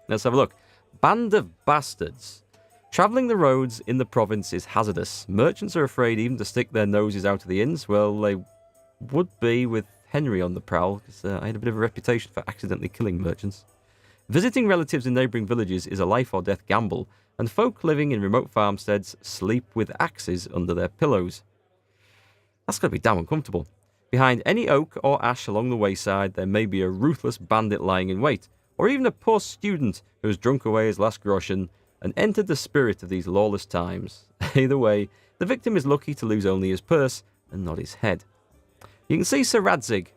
Let's have a look. Band of bastards. Travelling the roads in the province is hazardous. Merchants are afraid even to stick their noses out of the inns. Well, they would be with Henry on the prowl, because I had a bit of a reputation for accidentally killing merchants. Visiting relatives in neighbouring villages is a life or death gamble, and folk living in remote farmsteads sleep with axes under their pillows. That's got to be damn uncomfortable. Behind any oak or ash along the wayside, there may be a ruthless bandit lying in wait, or even a poor student who has drunk away his last groschen and entered the spirit of these lawless times. Either way, the victim is lucky to lose only his purse and not his head. You can see Sir Radzig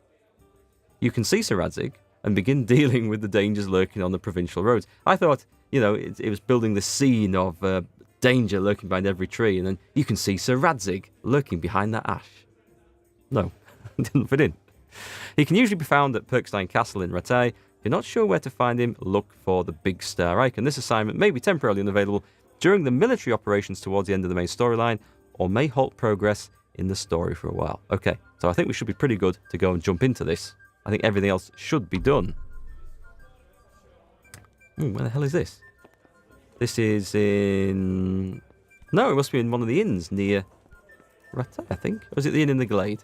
and begin dealing with the dangers lurking on the provincial roads. I thought, it was building the scene of danger lurking behind every tree, and then you can see Sir Radzig lurking behind that ash. No, didn't fit in. He can usually be found at Perkstein Castle in Rattay. If you're not sure where to find him, look for the Big Star Icon. This assignment may be temporarily unavailable during the military operations towards the end of the main storyline, or may halt progress in the story for a while. Okay, so I think we should be pretty good to go and jump into this. I think everything else should be done. Where the hell is this? This is in... No, it must be in one of the inns near Rattay, I think. Or is it the inn in the Glade?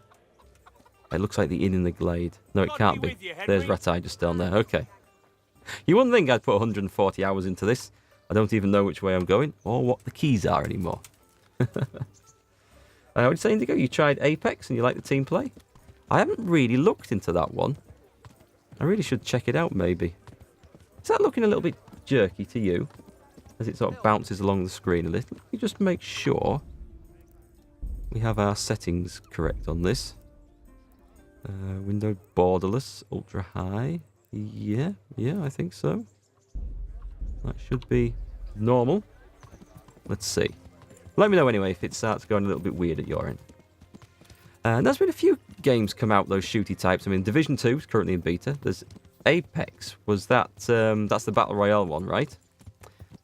It looks like the inn in the Glade. No, it can't be. There's Rattay just down there. Okay. You wouldn't think I'd put 140 hours into this. I don't even know which way I'm going or what the keys are anymore. I would say, Indigo, you tried Apex and you like the team play? I haven't really looked into that one. I really should check it out, maybe. Is that looking a little bit jerky to you? As it sort of bounces along the screen a little. Let me just make sure we have our settings correct on this. Window borderless, ultra high. Yeah, I think so. That should be normal. Let's see. Let me know anyway if it starts going a little bit weird at your end. And there's been a few games come out, those shooty types. I mean, Division 2 is currently in beta. There's Apex. Was that... that's the Battle Royale one, right?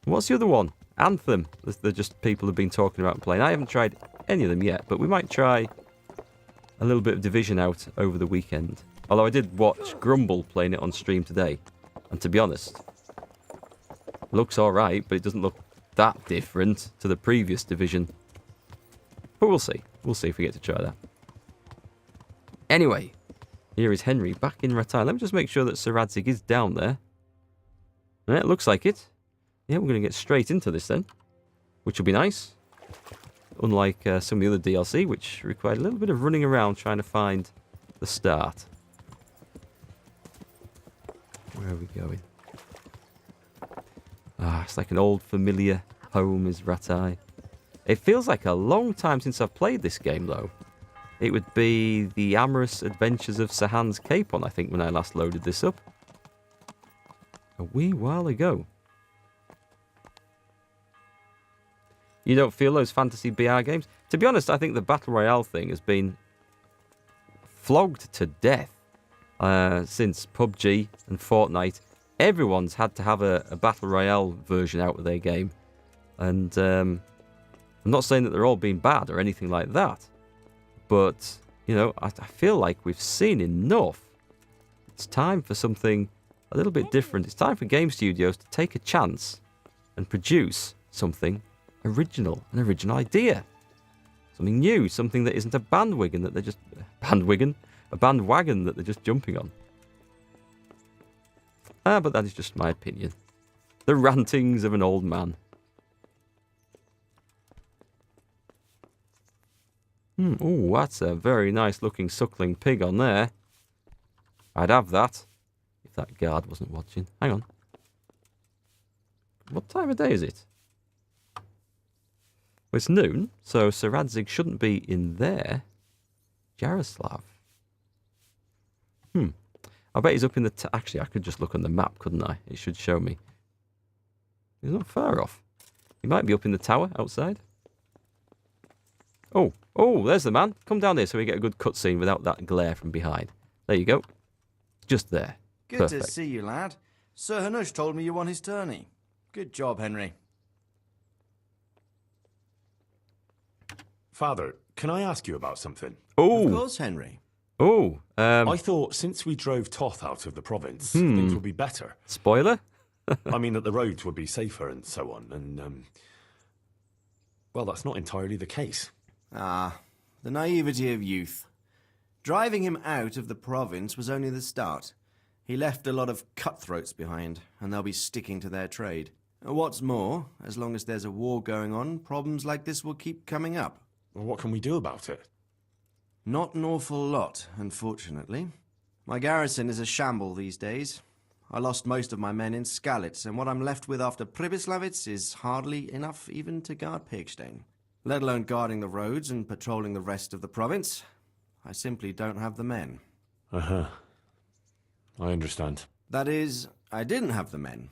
What's the other one? Anthem. They're just people have been talking about playing. I haven't tried any of them yet, but we might try a little bit of Division out over the weekend. Although I did watch Grumble playing it on stream today. And to be honest, looks alright, but it doesn't look that different to the previous Division. But we'll see. We'll see if we get to try that. Anyway, here is Henry back in Rattay. Let me just make sure that Sir Radzig is down there. Yeah, it looks like it. Yeah, we're going to get straight into this then, which will be nice. Unlike some of the other DLC, which required a little bit of running around trying to find the start. Where are we going? Ah, it's like an old familiar home is Rattay. It feels like a long time since I've played this game, though. It would be the amorous adventures of Sir Hans Capon, I think, when I last loaded this up. A wee while ago. You don't feel those fantasy BR games? To be honest, I think the Battle Royale thing has been flogged to death since PUBG and Fortnite. Everyone's had to have a Battle Royale version out of their game. And I'm not saying that they're all being bad or anything like that. But, I feel like we've seen enough. It's time for something a little bit different. It's time for game studios to take a chance and produce something original, an original idea. Something new, something that isn't a bandwagon that they're just... A bandwagon that they're just jumping on. But that is just my opinion. The rantings of an old man. Oh, that's a very nice looking suckling pig on there. I'd have that. If that guard wasn't watching. Hang on. What time of day is it? Well, it's noon, so Sir Radzig shouldn't be in there. Jaroslav. I bet he's up in the... Actually, I could just look on the map, couldn't I? It should show me. He's not far off. He might be up in the tower outside. Oh, there's the man. Come down here so we get a good cutscene without that glare from behind. There you go. Just there. Good Perfect. to see you, lad. Sir Hanush told me you won his tourney. Good job, Henry. Father, can I ask you about something? Oh. Of course, Henry. Oh. I thought since we drove Toth out of the province, things would be better. Spoiler? I mean that the roads would be safer and so on, and, well, that's not entirely the case. Ah, the naivety of youth. Driving him out of the province was only the start. He left a lot of cutthroats behind, and they'll be sticking to their trade. What's more, as long as there's a war going on, problems like this will keep coming up. Well, what can we do about it? Not an awful lot, unfortunately. My garrison is a shamble these days. I lost most of my men in Skalitz, and what I'm left with after Pribyslavitz is hardly enough even to guard Pegstein. Let alone guarding the roads and patrolling the rest of the province. I simply don't have the men. Uh-huh. I understand. That is, I didn't have the men.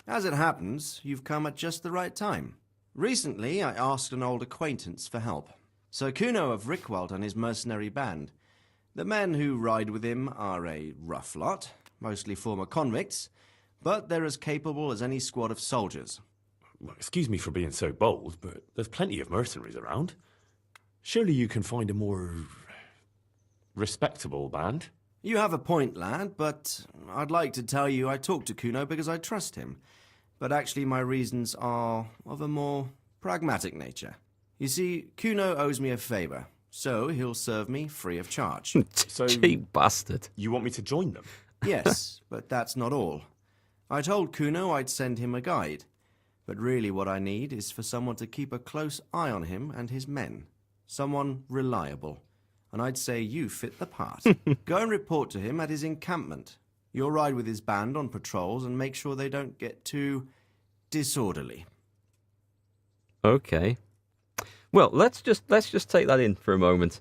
As it happens, you've come at just the right time. Recently, I asked an old acquaintance for help. Sir Kuno of Rickwald and his mercenary band. The men who ride with him are a rough lot, mostly former convicts, but they're as capable as any squad of soldiers. Well, excuse me for being so bold, but there's plenty of mercenaries around. Surely you can find a more respectable band? You have a point, lad, but I'd like to tell you I talked to Kuno because I trust him. But actually my reasons are of a more pragmatic nature. You see, Kuno owes me a favour, so he'll serve me free of charge. So Cheap bastard. you want me to join them? Yes, but that's not all. I told Kuno I'd send him a guide. But really what I need is for someone to keep a close eye on him and his men. Someone reliable. And I'd say you fit the part. Go and report to him at his encampment. You'll ride with his band on patrols and make sure they don't get too disorderly. Okay. Well, let's just take that in for a moment.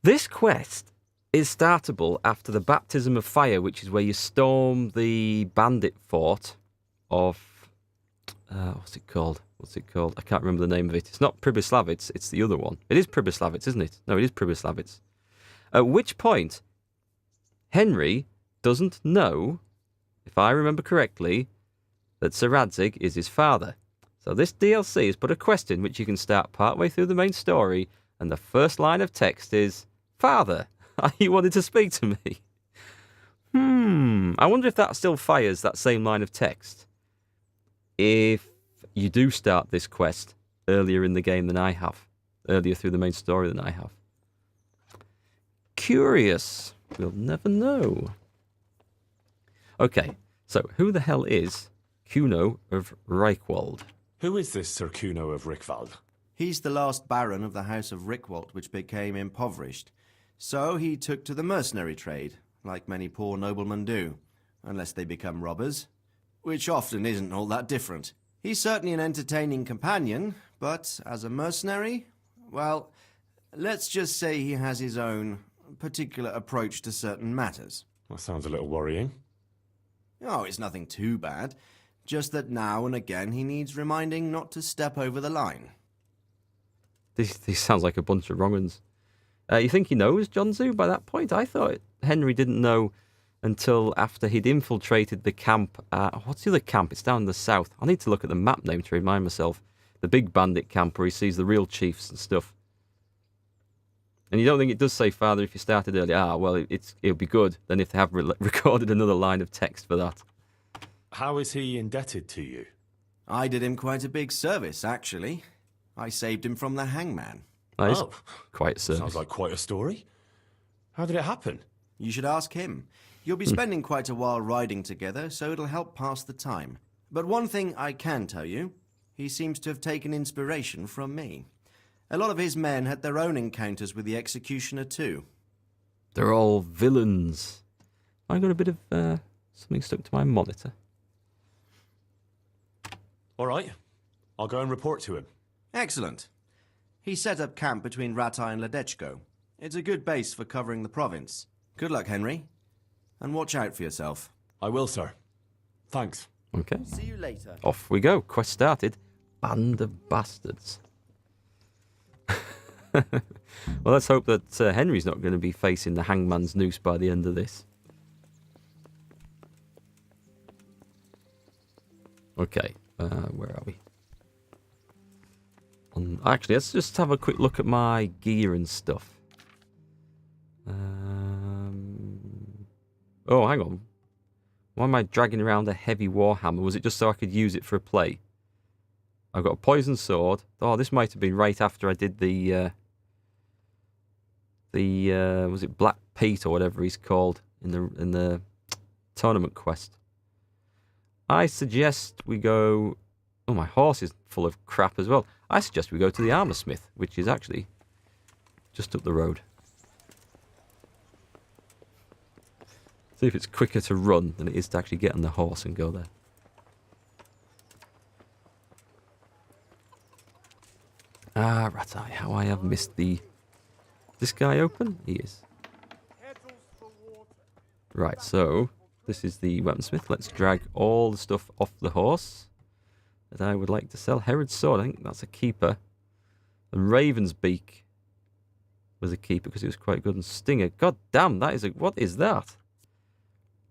This quest is startable after the Baptism of Fire, which is where you storm the bandit fort of... what's it called? I can't remember the name of it. It's not Pribyslavitz, it's the other one. It is Pribyslavitz, isn't it? No, it is Pribyslavitz. At which point, Henry doesn't know, if I remember correctly, that Sir Radzig is his father. So this DLC has put a quest in which you can start partway through the main story, and the first line of text is, "Father, you wanted to speak to me?" I wonder if that still fires that same line of text. If you do start this quest earlier in the game than I have, earlier through the main story than I have. Curious. We'll never know. Okay, so who the hell is Kuno of Reichwald? Who is this Sir Kuno of Rickwald? He's the last baron of the House of Rickwald, which became impoverished. So he took to the mercenary trade, like many poor noblemen do, unless they become robbers, which often isn't all that different. He's certainly an entertaining companion, but as a mercenary, well, let's just say he has his own particular approach to certain matters. That sounds a little worrying. Oh, it's nothing too bad. Just that now and again he needs reminding not to step over the line. This sounds like a bunch of wrong uns. You think he knows Jonzu by that point? I thought Henry didn't know until after he'd infiltrated the camp. What's the other camp? It's down in the south. I need to look at the map name to remind myself. The big bandit camp where he sees the real chiefs and stuff. And you don't think it does say, "Father, if you started early"? Well, it'll be good then if they have recorded another line of text for that. How is he indebted to you? I did him quite a big service, actually. I saved him from the hangman. That is Oh, quite a service. sounds like quite a story. How did it happen? You should ask him. You'll be spending quite a while riding together, so it'll help pass the time. But one thing I can tell you, he seems to have taken inspiration from me. A lot of his men had their own encounters with the executioner too. They're all villains. I got a bit of something stuck to my monitor. All right. I'll go and report to him. Excellent. He set up camp between Ratai and Ledechko. It's a good base for covering the province. Good luck, Henry. And watch out for yourself. I will, sir. Thanks. Okay. See you later. Off we go. Quest started. Band of bastards. Well, let's hope that Henry's not going to be facing the hangman's noose by the end of this. Okay, where are we? Actually, let's just have a quick look at my gear and stuff. Oh, hang on. Why am I dragging around a heavy warhammer? Was it just so I could use it for a play? I've got a poison sword. Oh, this might have been right after I did the was it Black Pete or whatever he's called in the tournament quest. I suggest we go... Oh, my horse is full of crap as well. I suggest we go to the armor smith, which is actually just up the road. See if it's quicker to run than it is to actually get on the horse and go there. Ah, Ratai, how I have missed the... This guy open? He is. Right, so this is the weaponsmith. Let's drag all the stuff off the horse that I would like to sell. Herod's sword, I think that's a keeper. And Raven's beak was a keeper because it was quite good. And Stinger, god damn, that is a... What is that?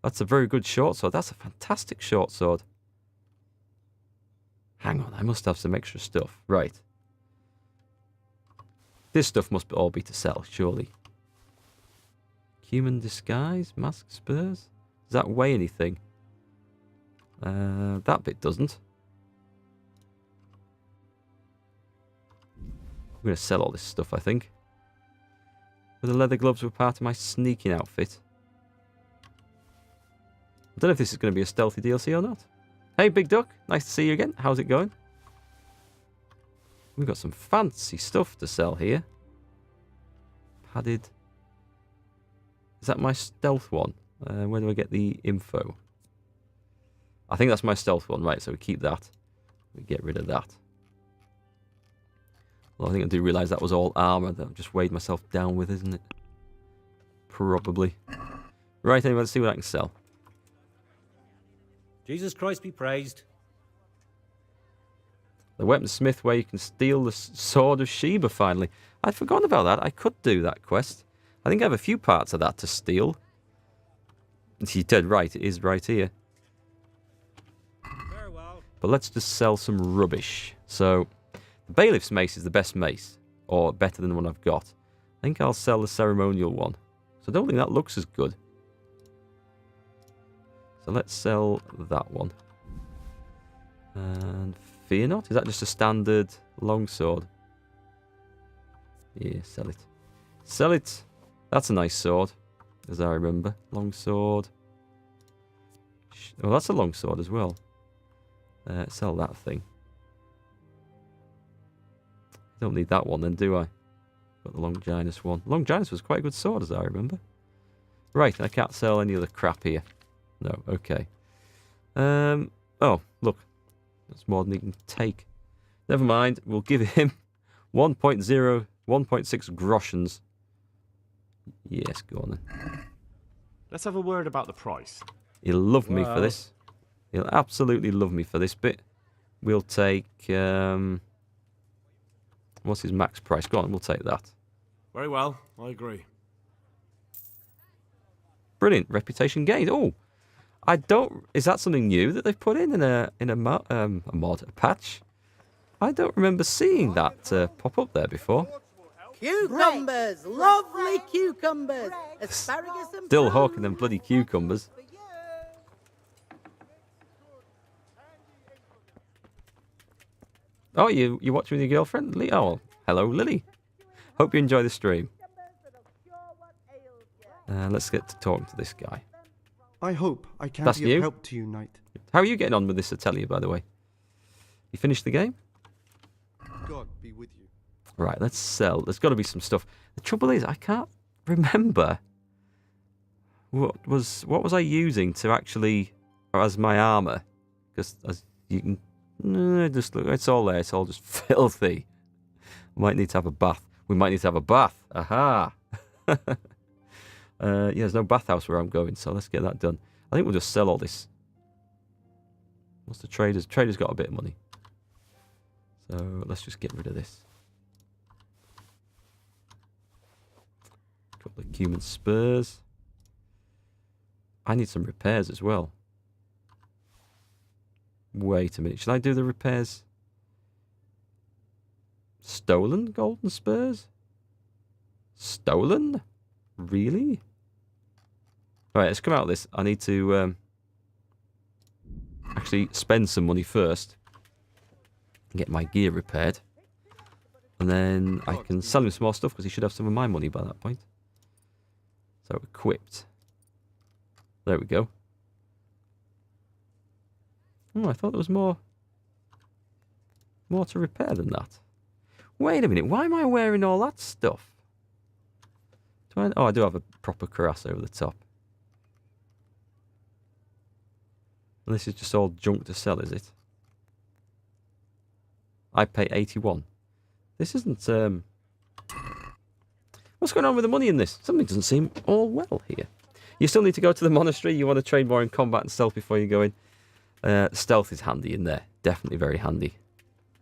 That's a very good short sword. That's a fantastic short sword. Hang on, I must have some extra stuff. Right. This stuff must all be to sell, surely. Human disguise, mask, spurs. Does that weigh anything? That bit doesn't. I'm going to sell all this stuff, I think. But the leather gloves were part of my sneaking outfit. I don't know if this is going to be a stealthy DLC or not. Hey, Big Duck. Nice to see you again. How's it going? We've got some fancy stuff to sell here. Padded. Is that my stealth one? Where do I get the info? I think that's my stealth one. Right, so we keep that. We get rid of that. Well, I think I do realise that was all armour that I've just weighed myself down with, isn't it? Probably. Right, anyway, let's see what I can sell. Jesus Christ be praised. The weaponsmith where you can steal the sword of Sheba, finally. I'd forgotten about that. I could do that quest. I think I have a few parts of that to steal. You're dead right. It is right here. Very well. But let's just sell some rubbish. So, the bailiff's mace is the best mace. Or better than the one I've got. I think I'll sell the ceremonial one. So I don't think that looks as good. So let's sell that one. And fear not? Is that just a standard longsword? Yeah, sell it. Sell it! That's a nice sword, as I remember. Longsword. Oh, that's a longsword as well. Sell that thing. Don't need that one then, do I? Got the Longinus one. Longinus was quite a good sword, as I remember. Right, I can't sell any other crap here. No, okay. Oh, look. That's more than he can take. Never mind, we'll give him 1.0, 1.6 groshens. Yes, go on then. Let's have a word about the price. He'll love me for this. He'll absolutely love me for this bit. We'll take... what's his max price? Go on, we'll take that. Very well, I agree. Brilliant. Reputation gained. Oh, I don't... Is that something new that they've put in a patch? I don't remember seeing that pop up there before. Cucumbers! Lovely cucumbers! Asparagus and Still hawking them bloody cucumbers. Oh, you watching with your girlfriend? Oh, hello, Lily. Hope you enjoy the stream. Let's get to talking to this guy. I hope I can That's be you? of help to you, Knight. How are you getting on with this Atelier, by the way? You finished the game? God be with you. Right, let's sell. There's got to be some stuff. The trouble is, I can't remember what was I using to actually as my armor, because as you can just look, it's all there. It's all just filthy. Might need to have a bath. We might need to have a bath. Aha. Yeah, there's no bathhouse where I'm going, so let's get that done. I think we'll just sell all this. What's the traders? Traders got a bit of money, so let's just get rid of this. Couple of human spurs. I need some repairs as well. Wait a minute. Should I do the repairs? Stolen golden spurs? Stolen? Really? Right, let's come out of this. I need to actually spend some money first and get my gear repaired. And then I can sell him some more stuff because he should have some of my money by that point. So equipped. There we go. Oh, I thought there was more to repair than that. Wait a minute, why am I wearing all that stuff? Oh, I do have a proper cuirass over the top. And this is just all junk to sell, is it? I pay 81. This isn't, What's going on with the money in this? Something doesn't seem all well here. You still need to go to the monastery. You want to train more in combat and stealth before you go in. Stealth is handy in there. Definitely very handy.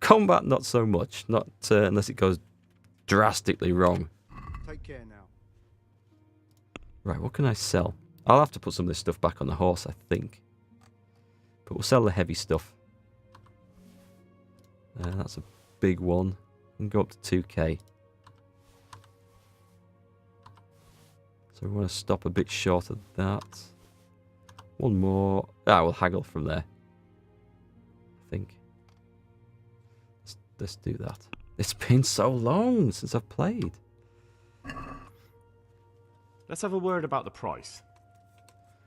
Combat, not so much. Not unless it goes drastically wrong. Take care now. Right, what can I sell? I'll have to put some of this stuff back on the horse, I think. But we'll sell the heavy stuff. That's a big one. And go up to 2k. So we want to stop a bit short of that. One more. We'll haggle from there. I think. Let's do that. It's been so long since I've played. Let's have a word about the price.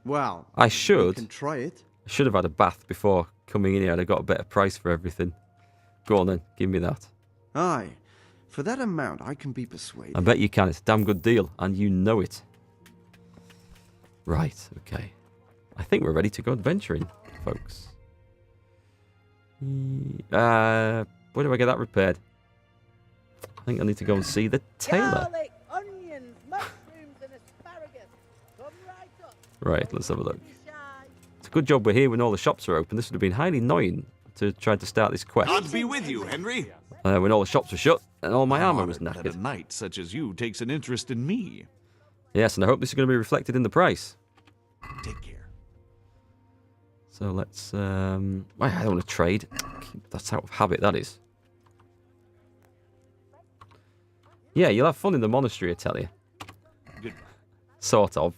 Well, I we should can try it. have had a bath before coming in here. I'd have got a better price for everything. Go on then, give me that. Aye, for that amount I can be persuaded. I bet you can. It's a damn good deal, and you know it. Right, okay. I think we're ready to go adventuring, folks. Where do I get that repaired? I think I need to go and see the tailor. Garlic, onions, mushrooms, and asparagus. Come right up. Right, let's have a look. Don't be shy. It's a good job we're here when all the shops are open. This would have been highly annoying to try to start this quest. God be with you, Henry. When all the shops were shut and all my armour was Honored that knackered. a knight such as you takes an interest in me. Yes, and I hope this is going to be reflected in the price. Take care. So let's... I don't want to trade. That's out of habit, that is. Yeah, you'll have fun in the monastery, I tell you. Good. Sort of.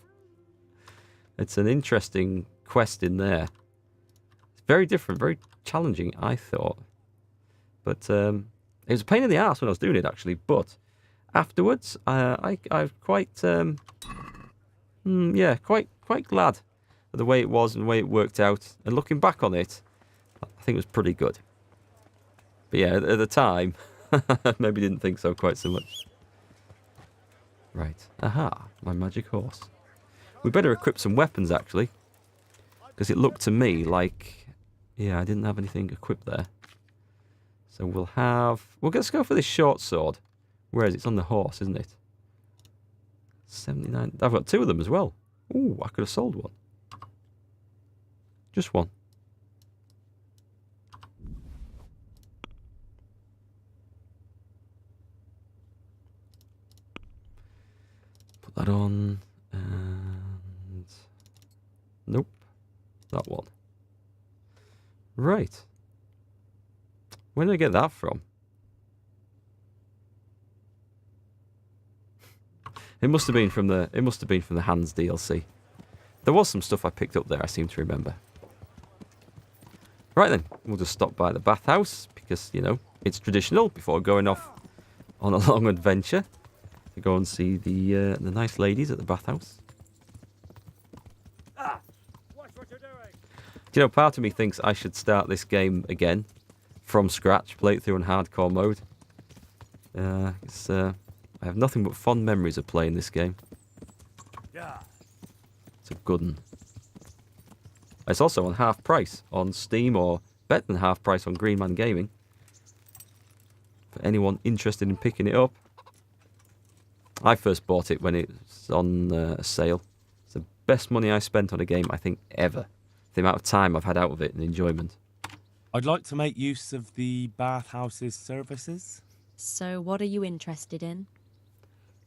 It's an interesting quest in there. It's very different, very challenging, I thought. But it was a pain in the ass when I was doing it, actually. But afterwards, I was quite, quite glad of the way it was and the way it worked out. And looking back on it, I think it was pretty good. But yeah, at the time, maybe didn't think so quite so much. Right. Aha, my magic horse. We better equip some weapons, actually. Because it looked to me like... Yeah, I didn't have anything equipped there. So we'll have... Let's go for this short sword. Where is it? It's on the horse, isn't it? 79... I've got two of them as well. Ooh, I could have sold one. Just one. Put that on, and nope, that one. Right. Where did I get that from? It must have been from the Hands DLC. There was some stuff I picked up there, I seem to remember. Right then, we'll just stop by the bathhouse because, you know, it's traditional before going off on a long adventure to go and see the nice ladies at the bathhouse. Watch what you're doing. Do you know, part of me thinks I should start this game again from scratch, play it through in hardcore mode. I have nothing but fond memories of playing this game. Yeah. It's a good one. It's also on half price on Steam, or better than half price on Green Man Gaming. For anyone interested in picking it up. I first bought it when it was on a sale. It's the best money I spent on a game, I think, ever. The amount of time I've had out of it and enjoyment. I'd like to make use of the bathhouse's services. So what are you interested in?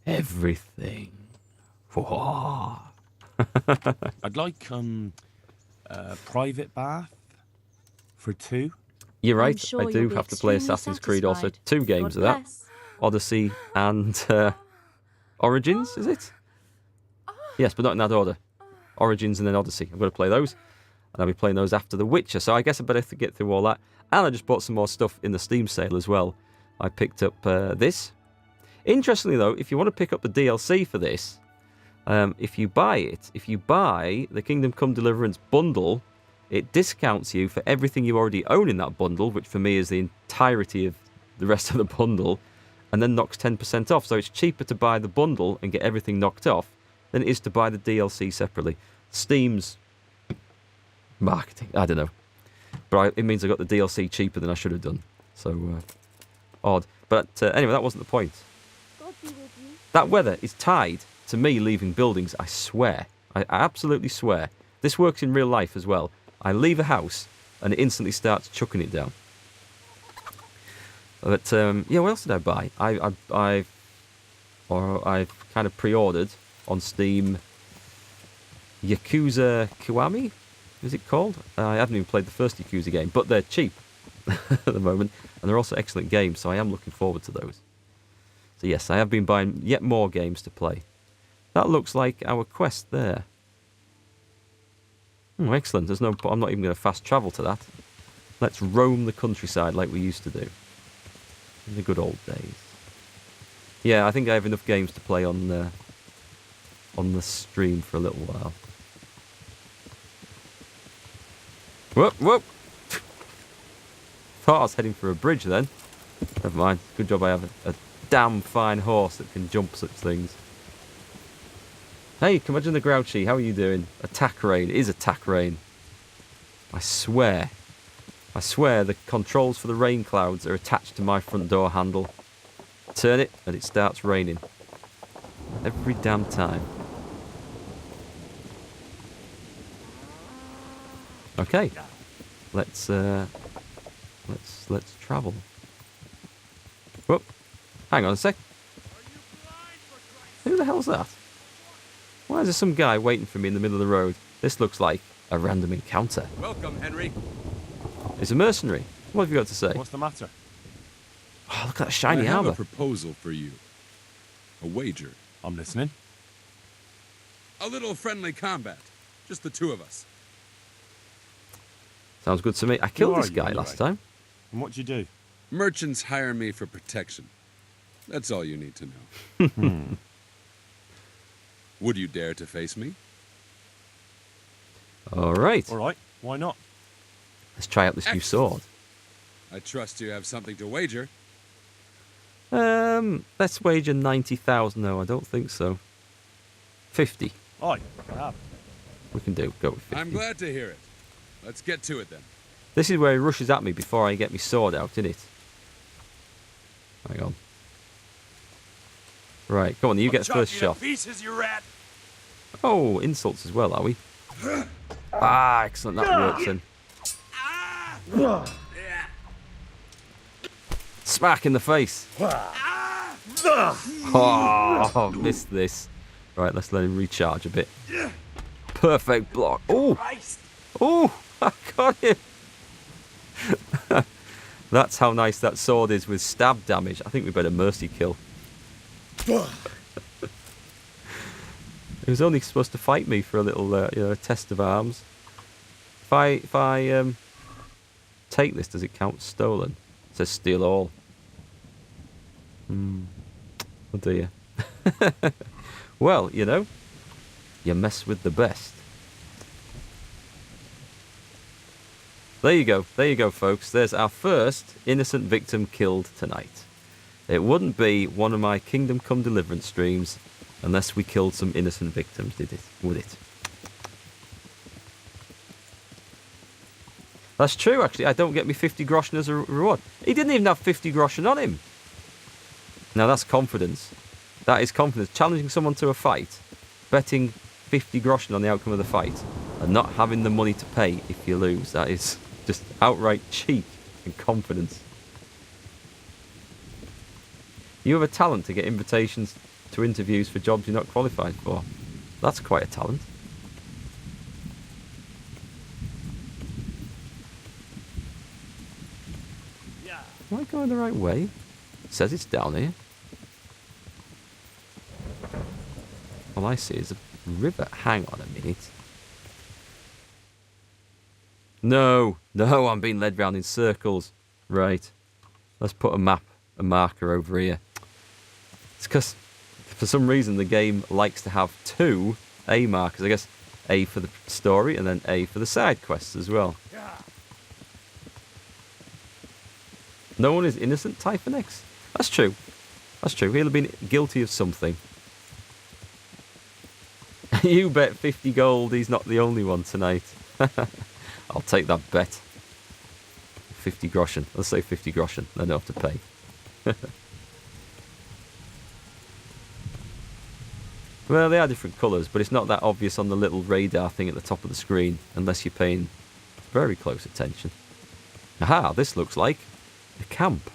Everything. Whoa. I'd like a private bath for 2. You're right, sure I do you'll be have to play extremely Assassin's Creed also. satisfied. 2 games God of that. bless. Odyssey and Origins, is it? Yes, but not in that order. Origins and then Odyssey. I'm going to play those. And I'll be playing those after The Witcher. So I guess I better get through all that. And I just bought some more stuff in the Steam sale as well. I picked up this. Interestingly, though, if you want to pick up the DLC for this, if you buy the Kingdom Come Deliverance bundle, it discounts you for everything you already own in that bundle, which for me is the entirety of the rest of the bundle, and then knocks 10% off. So it's cheaper to buy the bundle and get everything knocked off than it is to buy the DLC separately. Steam's marketing, I don't know. But it means I got the DLC cheaper than I should have done. So, odd. But anyway, that wasn't the point. That weather is tied to me leaving buildings, I swear. I absolutely swear. This works in real life as well. I leave a house and it instantly starts chucking it down. But, yeah, what else did I buy? I've kind of pre-ordered on Steam Yakuza Kiwami, is it called? I haven't even played the first Yakuza game, but they're cheap at the moment, and they're also excellent games, so I am looking forward to those. So yes, I have been buying yet more games to play. That looks like our quest there. Oh, excellent. I'm not even going to fast travel to that. Let's roam the countryside like we used to do in the good old days. Yeah, I think I have enough games to play on the stream for a little while. Whoop, whoop! Thought I was heading for a bridge then. Never mind. Good job I have a damn fine horse that can jump such things. Hey, Curmudgeon the Grouchy, how are you doing? Attack rain. It is attack rain. I swear the controls for the rain clouds are attached to my front door handle. Turn it and it starts raining. Every damn time. Okay. Let's travel. Whoop. Hang on a sec. Who the hell's that? Why is there some guy waiting for me in the middle of the road? This looks like a random encounter. Welcome, Henry. It's a mercenary. What have you got to say? What's the matter? Oh, look at that shiny I have armor. a proposal for you. A wager. I'm listening. A little friendly combat. Just the two of us. Sounds good to me. I killed Who this are you, guy anyway? last time. And what do you do? Merchants hire me for protection. That's all you need to know. Would you dare to face me? All right. All right. Why not? Let's try out this new sword. I trust you have something to wager. Let's wager 90,000. No, I don't think so. 50. Aye, I have. We can go with 50. I'm glad to hear it. Let's get to it then. This is where he rushes at me before I get my sword out, isn't it? Hang on. Right, come on, you get first shot. Pieces, you rat. Oh, insults as well, are we? Ah, excellent, that works then. Smack in the face. Oh, missed this. Right, let's let him recharge a bit. Perfect block. Oh, oh, I got him. That's how nice that sword is with stab damage. I think we better mercy kill. He was only supposed to fight me for a little test of arms. If I take this, does it count stolen? It says steal all. Oh dear. Well, you mess with the best. There you go, folks. There's our first innocent victim killed tonight. It wouldn't be one of my Kingdom Come Deliverance streams unless we killed some innocent victims, would it? That's true, actually. I don't get me 50 groschen as a reward. He didn't even have 50 groschen on him. Now, that's confidence. That is confidence. Challenging someone to a fight, betting 50 groschen on the outcome of the fight, and not having the money to pay if you lose. That is just outright cheek and confidence. You have a talent to get invitations to interviews for jobs you're not qualified for. That's quite a talent. Am I going the right way? It says it's down here. All I see is a river. Hang on a minute. No, no, I'm being led round in circles. Right. Let's put a marker over here. It's because, for some reason, the game likes to have 2 A markers. I guess A for the story and then A for the side quests as well. No one is innocent, Typhon X? That's true. That's true. He'll have been guilty of something. You bet 50 gold he's not the only one tonight. I'll take that bet. 50 groschen. Let's say 50 groschen. Then I'll have to pay. Well, they are different colours, but it's not that obvious on the little radar thing at the top of the screen, unless you're paying very close attention. Aha, this looks like a camp.